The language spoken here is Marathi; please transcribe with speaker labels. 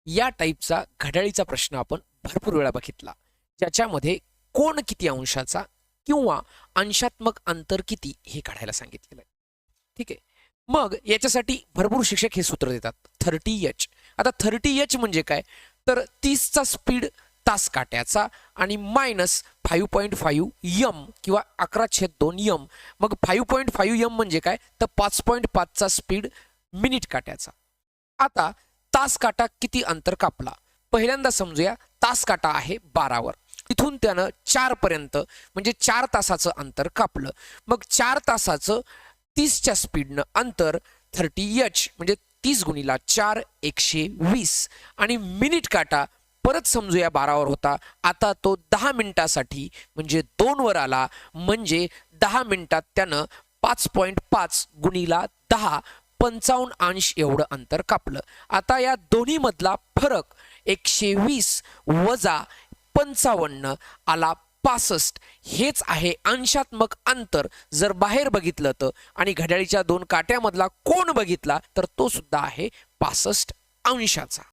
Speaker 1: या टाईपचा घड्याळीचा प्रश्न आपण भरपूर वेळा बघितला, ज्याच्यामध्ये कोण किती अंशाचा किंवा अंशात्मक अंतर किती हे काढायला सांगितलेलं आहे. ठीक आहे. मग याच्यासाठी भरपूर शिक्षक हे सूत्र देतात 30H. आता 30H म्हणजे काय, तर 30चा स्पीड तास काट्याचा आणि मायनस 5.5 m किंवा 11/2 m. मग 5.5 m म्हणजे काय, तर 5.5चा स्पीड मिनिट काट्याचा. आता तास काटा किती अंतर कापला, पहिल्यांदा समजूया. तास काटा आहे 12वर, इथून त्यानं 4 पर्यंत म्हणजे 4 तासाचं अंतर कापलं. मग 4 तासाचं 30च्या स्पीडनं अंतर 30H म्हणजे 30 गुणिला 4 120. आणि मिनिट काटा परत समजूया 12वर होता, आता तो 10 मिनिटासाठी म्हणजे 2 वर आला. म्हणजे 10 मिनिटात त्यानं 5.5 गुणिला 10 55 अंश एवढं अंतर कापलं. आता या दोन्ही मधला फरक 120 वजा 55 आला 65. हेच आहे अंशात्मक अंतर. जर बाहेर बघितलं तर आणि घड्याळीच्या दोन काट्यामधला कोण बघितला तर तो सुद्धा आहे 65 अंशाचा.